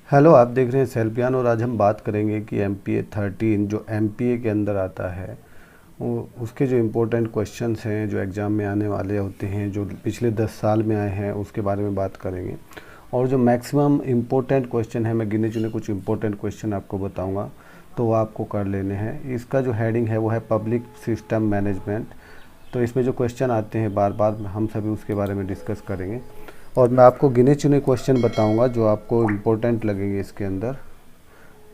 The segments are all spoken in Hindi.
हेलो, आप देख रहे हैं सेल्फ ज्ञान और आज हम बात करेंगे कि MPA 13 जो MPA के अंदर आता है वो उसके जो इम्पोर्टेंट क्वेश्चंस हैं जो एग्ज़ाम में आने वाले होते हैं, जो पिछले 10 साल में आए हैं उसके बारे में बात करेंगे। और जो मैक्सिमम इम्पोर्टेंट क्वेश्चन है, मैं गिने चुने कुछ इम्पोर्टेंट क्वेश्चन आपको बताऊंगा, तो वो आपको कर लेने हैं। इसका जो हेडिंग है वो है पब्लिक सिस्टम मैनेजमेंट। तो इसमें जो क्वेश्चन आते हैं बार बार हम सभी उसके बारे में डिस्कस करेंगे और मैं आपको गिने चुने क्वेश्चन बताऊंगा जो आपको इम्पोर्टेंट लगेंगे इसके अंदर।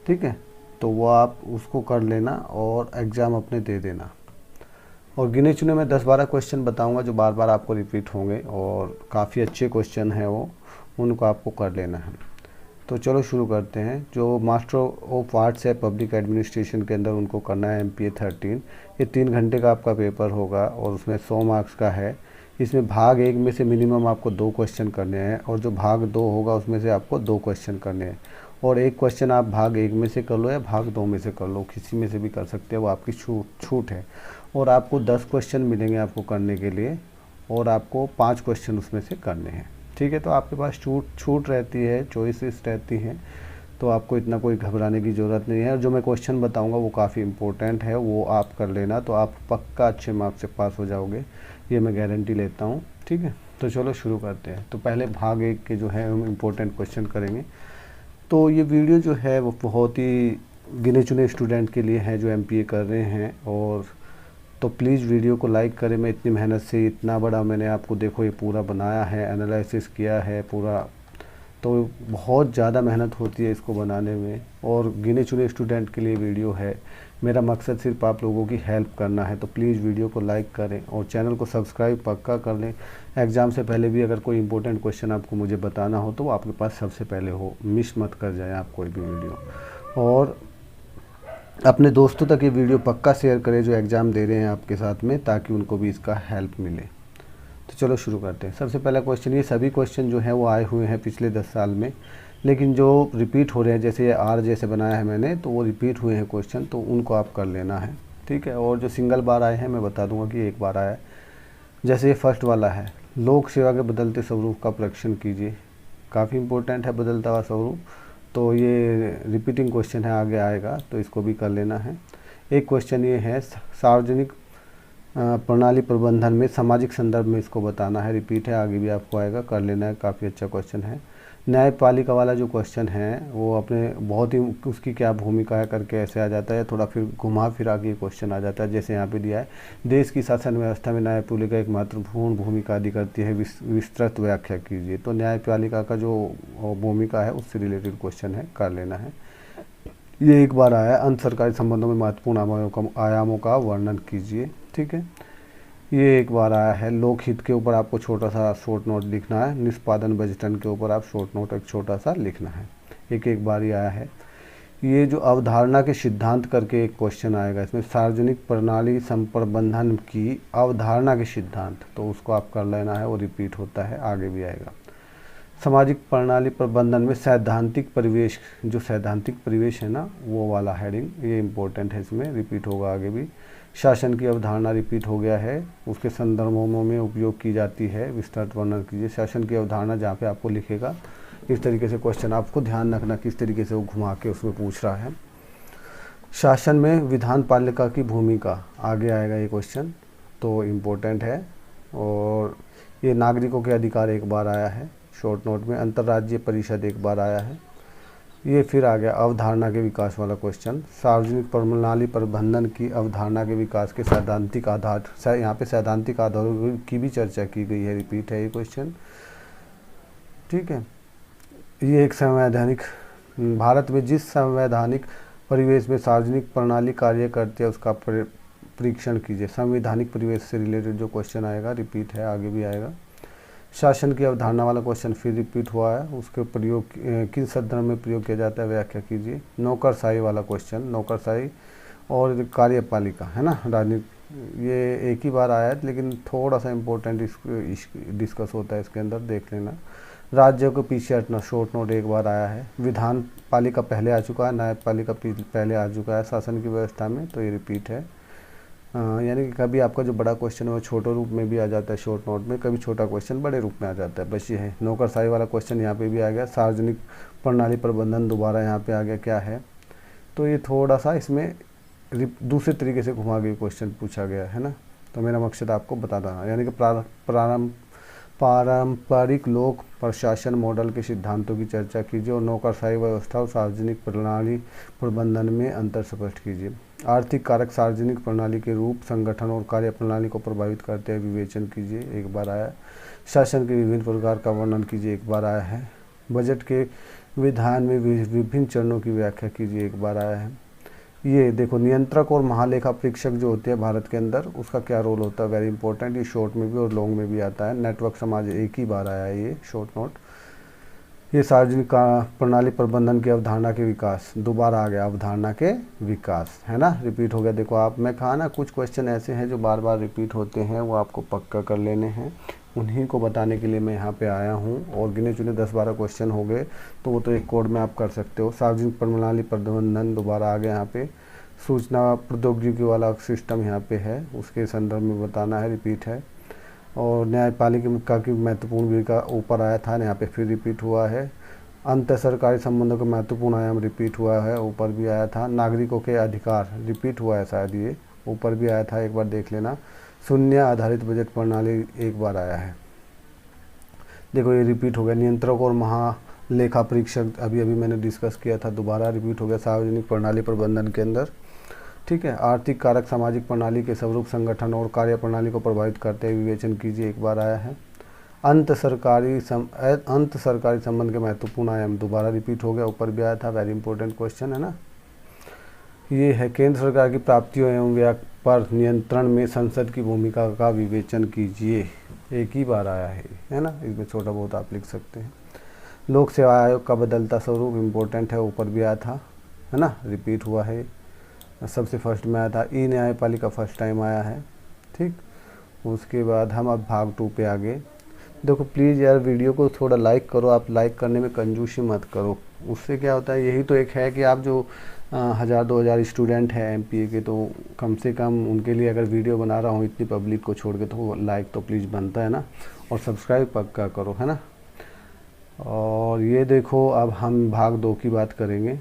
ठीक है, तो वो आप उसको कर लेना और एग्ज़ाम अपने दे देना। और गिने चुने मैं 10-12 क्वेश्चन बताऊंगा जो बार बार आपको रिपीट होंगे और काफ़ी अच्छे क्वेश्चन हैं वो, उनको आपको कर लेना है। तो चलो शुरू करते हैं। जो मास्टर ऑफ आर्ट्स है पब्लिक एडमिनिस्ट्रेशन के अंदर, उनको करना है MPA 13। ये 3 घंटे का आपका पेपर होगा और उसमें 100 मार्क्स का है। इसमें भाग 1 में से मिनिमम आपको 2 क्वेश्चन करने हैं और जो भाग 2 होगा उसमें से आपको 2 क्वेश्चन करने हैं। और एक क्वेश्चन आप भाग 1 में से कर लो या भाग 2 में से कर लो, किसी में से भी कर सकते हैं, वो आपकी छूट है। और आपको 10 क्वेश्चन मिलेंगे आपको करने के लिए और आपको 5 क्वेश्चन उसमें से करने हैं। ठीक है, तो आपके पास छूट रहती है, चॉइसेस रहती हैं, तो आपको इतना कोई घबराने की ज़रूरत नहीं है। और जो मैं क्वेश्चन बताऊंगा वो काफ़ी इम्पोर्टेंट है, वो आप कर लेना तो आप पक्का अच्छे मार्क्स से पास हो जाओगे, ये मैं गारंटी लेता हूँ। ठीक है, तो चलो शुरू करते हैं। तो पहले भाग 1 के जो है हम इम्पोर्टेंट क्वेश्चन करेंगे। तो ये वीडियो जो है वो बहुत ही गिने चुने स्टूडेंट के लिए है जो MPA कर रहे हैं। और तो प्लीज़ वीडियो को लाइक करें। मैं इतनी मेहनत से इतना बड़ा मैंने आपको देखो ये पूरा बनाया है, एनालिसिस किया है पूरा, तो बहुत ज़्यादा मेहनत होती है इसको बनाने में और गिने चुने स्टूडेंट के लिए वीडियो है। मेरा मकसद सिर्फ आप लोगों की हेल्प करना है, तो प्लीज़ वीडियो को लाइक करें और चैनल को सब्सक्राइब पक्का कर लें। एग्ज़ाम से पहले भी अगर कोई इंपॉर्टेंट क्वेश्चन आपको मुझे बताना हो तो वो आपके पास सबसे पहले हो, मिस मत कर जाए आप कोई भी वीडियो। और अपने दोस्तों तक ये वीडियो पक्का शेयर करें जो एग्ज़ाम दे रहे हैं आपके साथ में, ताकि उनको भी इसका हेल्प मिले। तो चलो शुरू करते हैं। सबसे पहला क्वेश्चन, ये सभी क्वेश्चन जो हैं वो आए हुए हैं पिछले 10 साल में, लेकिन जो रिपीट हो रहे हैं, जैसे ये आर जैसे बनाया है मैंने, तो वो रिपीट हुए हैं क्वेश्चन, तो उनको आप कर लेना है। ठीक है, और जो सिंगल बार आए हैं मैं बता दूंगा कि एक बार आया है। जैसे ये फर्स्ट वाला है, लोक सेवा के बदलते स्वरूप का परीक्षण कीजिए। काफ़ी इंपॉर्टेंट है बदलता हुआ स्वरूप, तो ये रिपीटिंग क्वेश्चन है, आगे आएगा, तो इसको भी कर लेना है। एक क्वेश्चन ये है, सार्वजनिक प्रणाली प्रबंधन में सामाजिक संदर्भ में इसको बताना है, रिपीट है, आगे भी आपको आएगा, कर लेना है, काफ़ी अच्छा क्वेश्चन है। न्यायपालिका वाला जो क्वेश्चन है वो अपने बहुत ही उसकी क्या भूमिका है करके ऐसे आ जाता है, थोड़ा फिर घुमा फिरा के क्वेश्चन आ जाता है। जैसे यहाँ पे दिया है, देश की शासन व्यवस्था में न्यायपालिका एक महत्वपूर्ण भूमिका अदा करती है, विस्तृत व्याख्या कीजिए। तो न्यायपालिका का जो भूमिका है उससे रिलेटेड क्वेश्चन है, कर लेना है। ये एक बार आया, अंतर सरकारी संबंधों में महत्वपूर्ण आयामों का वर्णन कीजिए। ठीक है, ये एक बार आया है। लोकहित के ऊपर आपको छोटा सा शॉर्ट नोट लिखना है, निष्पादन बजटन के ऊपर आप शॉर्ट नोट एक छोटा सा लिखना है। एक बार ही आया है। ये जो अवधारणा के सिद्धांत करके एक क्वेश्चन आएगा, इसमें सार्वजनिक प्रणाली संप्रबंधन की अवधारणा के सिद्धांत, तो उसको आप कर लेना है, वो रिपीट होता है, आगे भी आएगा। सामाजिक प्रणाली प्रबंधन में सैद्धांतिक परिवेश, जो सैद्धांतिक परिवेश है ना, वो वाला हेडिंग ये इम्पोर्टेंट है, इसमें रिपीट होगा आगे भी। शासन की अवधारणा रिपीट हो गया है, उसके संदर्भों में उपयोग की जाती है, विस्तृत वर्णन कीजिए। शासन की अवधारणा जहाँ पे आपको लिखेगा इस तरीके से क्वेश्चन, आपको ध्यान रखना किस तरीके से वो घुमा के उसमें पूछ रहा है। शासन में विधान पालिका की भूमिका, आगे आएगा ये क्वेश्चन, तो इम्पोर्टेंट है। और ये नागरिकों के अधिकार एक बार आया है शॉर्ट नोट में। अंतर्राज्यीय परिषद एक बार आया है। ये फिर आ गया अवधारणा के विकास वाला क्वेश्चन, सार्वजनिक प्रणाली प्रबंधन की अवधारणा के विकास के सैद्धांतिक आधार, यहाँ पे सैद्धांतिक आधारों की भी चर्चा की गई है, रिपीट है ये क्वेश्चन। ठीक है, ये एक संवैधानिक, भारत में जिस संवैधानिक परिवेश में सार्वजनिक प्रणाली कार्य करती है उसका परीक्षण कीजिए। संवैधानिक परिवेश से रिलेटेड जो क्वेश्चन आएगा, रिपीट है, आगे भी आएगा। शासन की अवधारणा वाला क्वेश्चन फिर रिपीट हुआ है, उसके प्रयोग किन संदर्भ में प्रयोग किया जाता है, व्याख्या कीजिए। नौकरशाही वाला क्वेश्चन, नौकरशाही और कार्यपालिका है ना, राजनीति, ये एक ही बार आया है लेकिन थोड़ा सा इम्पोर्टेंट डिस्कस होता है इसके अंदर, देख लेना। राज्यों के पीछे हटना, शॉर्ट नोट एक बार आया है। विधान पालिका पहले आ चुका है, न्यायपालिका पहले आ चुका है शासन की व्यवस्था में, तो ये रिपीट है। यानी कि कभी आपका जो बड़ा क्वेश्चन है वो छोटे रूप में भी आ जाता है शॉर्ट नोट में, कभी छोटा क्वेश्चन बड़े रूप में आ जाता है। बस ये है, नौकरशाही वाला क्वेश्चन यहाँ पे भी आ गया, सार्वजनिक प्रणाली प्रबंधन दोबारा यहाँ पे आ गया क्या है। तो ये थोड़ा सा इसमें दूसरे तरीके से घुमा के क्वेश्चन पूछा गया है ना। तो मेरा मकसद आपको बता देना, यानी कि पारंपरिक लोक प्रशासन मॉडल के सिद्धांतों की चर्चा कीजिए और नौकरशाही व्यवस्था और सार्वजनिक प्रणाली प्रबंधन में अंतर स्पष्ट कीजिए। आर्थिक कारक सार्वजनिक प्रणाली के रूप, संगठन और कार्य प्रणाली को प्रभावित करते हुए विवेचन कीजिए, एक बार आया। शासन के विभिन्न प्रकार का वर्णन कीजिए, एक बार आया है। बजट के विधान में विभिन्न चरणों की व्याख्या कीजिए, एक बार आया है। ये देखो, नियंत्रक और महालेखा परीक्षक जो होते हैं भारत के अंदर, उसका क्या रोल होता है, वेरी इंपॉर्टेंट। ये शॉर्ट में भी और लॉन्ग में भी आता है। नेटवर्क समाज, एक ही बार आया है ये शॉर्ट नोट। ये सार्वजनिक प्रणाली प्रबंधन की अवधारणा के विकास, दोबारा आ गया, अवधारणा के विकास, है ना, रिपीट हो गया। देखो आप, मैं कहा ना कुछ क्वेश्चन ऐसे हैं जो बार बार रिपीट होते हैं, वो आपको पक्का कर लेने हैं, उन्हीं को बताने के लिए मैं यहाँ पे आया हूँ। और गिने चुने 10-12 क्वेश्चन हो गए, तो वो तो एक कोड में आप कर सकते हो। सार्वजनिक प्रणाली प्रबंधन दोबारा आ गया यहाँ पे। सूचना प्रौद्योगिकी वाला सिस्टम यहाँ पे है, उसके संदर्भ में बताना है, रिपीट है। और न्यायपालिका की महत्वपूर्ण भूमिका ऊपर आया था, यहाँ पे फिर रिपीट हुआ है। अंत सरकारी संबंधों का महत्वपूर्ण आयाम रिपीट हुआ है, ऊपर भी आया था। नागरिकों के अधिकार रिपीट हुआ है शायद, ये ऊपर भी आया था, एक बार देख लेना। शून्य आधारित बजट प्रणाली एक बार आया है, देखो ये रिपीट हो गया। नियंत्रक और महालेखा परीक्षक अभी अभी मैंने डिस्कस किया था, दोबारा रिपीट हो गया सार्वजनिक प्रणाली प्रबंधन के अंदर, ठीक है। आर्थिक कारक सामाजिक प्रणाली के स्वरूप, संगठन और कार्य प्रणाली को प्रभावित करते हुए विवेचन कीजिए, एक बार आया है। अंत सरकारी संबंध के महत्वपूर्ण आयाम दोबारा रिपीट हो गया, ऊपर भी आया था, वेरी इंपॉर्टेंट क्वेश्चन है ना। ये है, केंद्र सरकार की प्राप्तियों एवं व्यय पर नियंत्रण में संसद की भूमिका का विवेचन कीजिए, एक ही बार आया है ना। इसमें छोटा बहुत आप लिख सकते हैं। लोक सेवा आयोग का बदलता स्वरूप इम्पोर्टेंट है, ऊपर भी आया था, है ना, रिपीट हुआ है, सबसे फर्स्ट में आया था। ई न्यायपालिका फर्स्ट टाइम आया है, ठीक। उसके बाद हम अब भाग 2 पे आ गए। देखो प्लीज़ यार, वीडियो को थोड़ा लाइक करो, आप लाइक करने में कंजूसी मत करो, उससे क्या होता है, यही तो एक है कि आप जो 1000-2000 स्टूडेंट हैं एमपीए के, तो कम से कम उनके लिए अगर वीडियो बना रहा हूँ इतनी पब्लिक को छोड़ के, तो लाइक तो प्लीज़ बनता है ना, और सब्सक्राइब पक्का करो, है ना। और ये देखो, अब हम भाग 2 की बात करेंगे।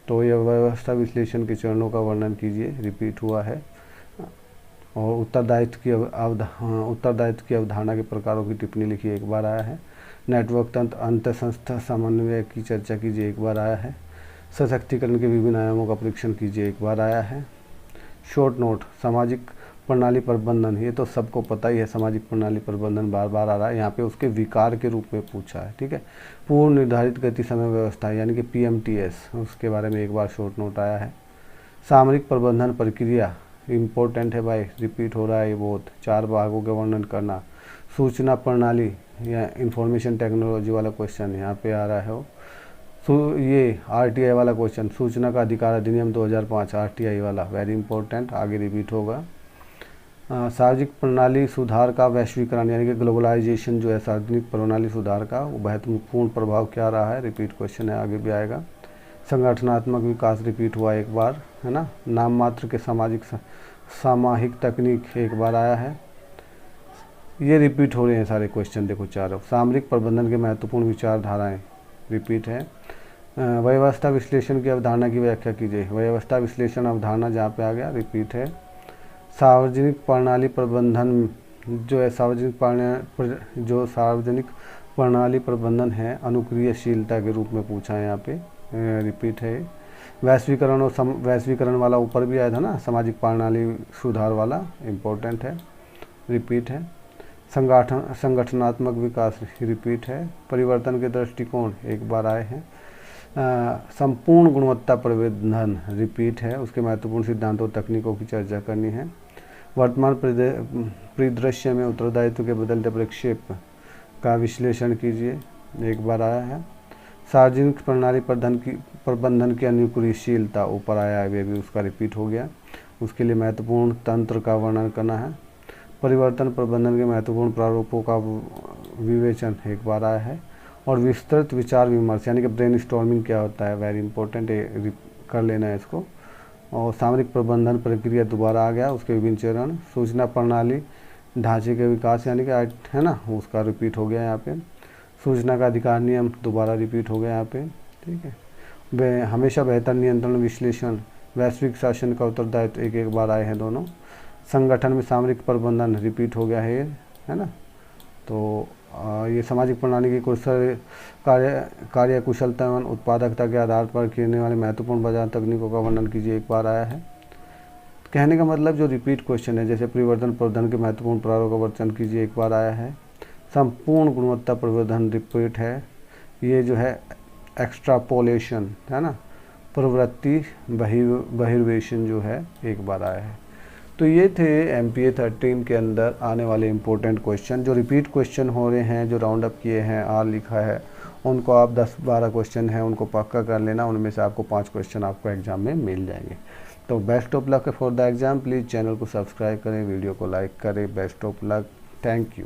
तो यह व्यवस्था विश्लेषण के चरणों का वर्णन कीजिए, रिपीट हुआ है। और उत्तरदायित्व की अवधारणा के प्रकारों की टिप्पणी लिखिए, एक बार आया है। नेटवर्क तंत्र अंत संस्था समन्वय की चर्चा कीजिए, एक बार आया है। सशक्तिकरण के विभिन्न आयामों का परीक्षण कीजिए, एक बार आया है। शॉर्ट नोट, सामाजिक प्रणाली प्रबंधन, ये तो सबको पता ही है, सामाजिक प्रणाली प्रबंधन बार बार आ रहा है, यहाँ पे उसके विकार के रूप में पूछा है, ठीक है। पूर्ण निर्धारित गति समय व्यवस्था यानी कि PMTS, उसके बारे में एक बार शॉर्ट नोट आया है। सामरिक प्रबंधन प्रक्रिया इम्पोर्टेंट है भाई, रिपीट हो रहा है ये बहुत। 4 भागों के वर्णन करना। सूचना प्रणाली या इंफॉर्मेशन टेक्नोलॉजी वाला क्वेश्चन यहाँ पे आ रहा है वो। ये RTI वाला क्वेश्चन, सूचना का अधिकार अधिनियम 2005 RTI वाला, वेरी इंपॉर्टेंट, आगे रिपीट होगा। सार्वजनिक प्रणाली सुधार का वैश्वीकरण यानी कि ग्लोबलाइजेशन जो है, सार्वजनिक प्रणाली सुधार का वो महत्वपूर्ण प्रभाव क्या रहा है, रिपीट क्वेश्चन है, आगे भी आएगा। संगठनात्मक विकास रिपीट हुआ एक बार, है ना। नाम मात्र के सामाहिक तकनीक एक बार आया है। ये रिपीट हो रहे हैं सारे क्वेश्चन, देखो चारों। सामरिक प्रबंधन के महत्वपूर्ण विचारधाराएं रिपीट है। व्यवस्था विश्लेषण की अवधारणा की व्याख्या कीजिए, व्यवस्था विश्लेषण अवधारणा जहाँ पे आ गया, रिपीट है। सार्वजनिक प्रणाली प्रबंधन जो है, सार्वजनिक प्रणाली प्रबंधन है, अनुक्रियशीलता के रूप में पूछा है यहाँ पे, रिपीट है। वैश्वीकरण और वैश्वीकरण वाला ऊपर भी आया था ना, सामाजिक प्रणाली सुधार वाला, इम्पोर्टेंट है, रिपीट है। संगठनात्मक विकास रिपीट है। परिवर्तन के दृष्टिकोण एक बार आए हैं। संपूर्ण गुणवत्ता प्रबंधन रिपीट है, उसके महत्वपूर्ण सिद्धांतों और तकनीकों की चर्चा करनी है। वर्तमान परिदृश्य में उत्तरदायित्व के बदलते प्रक्षेप का विश्लेषण कीजिए, एक बार आया है। सार्वजनिक प्रणाली प्रबंधन की अनुक्रियशीलता ऊपर आया है, वे भी उसका रिपीट हो गया, उसके लिए महत्वपूर्ण तंत्र का वर्णन करना है। परिवर्तन प्रबंधन के महत्वपूर्ण प्रारूपों का विवेचन एक बार आया है। और विस्तृत विचार विमर्श यानी कि ब्रेनस्टॉर्मिंग क्या होता है, वेरी इंपॉर्टेंट, कर लेना है इसको, और सामरिक प्रबंधन प्रक्रिया दोबारा आ गया, उसके विभिन्न चरण। सूचना प्रणाली ढांचे के विकास यानी कि है ना, उसका रिपीट हो गया यहाँ पे। सूचना का अधिकार नियम दोबारा रिपीट हो गया यहाँ पे, ठीक है। हमेशा बेहतर नियंत्रण विश्लेषण, वैश्विक शासन का उत्तरदायित्व एक एक बार आए हैं दोनों। संगठन में सामरिक प्रबंधन रिपीट हो गया है ना। तो ये सामाजिक प्रणाली की कुशल कार्यकुशलता एवं उत्पादकता के आधार पर करने वाले महत्वपूर्ण बाजार तकनीकों का वर्णन कीजिए, एक बार आया है। कहने का मतलब जो रिपीट क्वेश्चन है, जैसे परिवर्तन प्रबंधन के महत्वपूर्ण प्रकारों का वर्णन कीजिए, एक बार आया है। संपूर्ण गुणवत्ता प्रबंधन रिपीट है। ये जो है एक्स्ट्रापोलेशन है ना, प्रवृत्ति बहिर्वेशन जो है, एक बार आया है। तो ये थे MPA 13 के अंदर आने वाले इम्पोर्टेंट क्वेश्चन। जो रिपीट क्वेश्चन हो रहे हैं, जो राउंड अप किए हैं, आर लिखा है, उनको आप 10-12 क्वेश्चन हैं उनको पक्का कर लेना। उनमें से आपको 5 क्वेश्चन आपको एग्जाम में मिल जाएंगे। तो best of luck for the exam. Please channel को सब्सक्राइब करें, वीडियो को लाइक करें। Best of luck, thank you.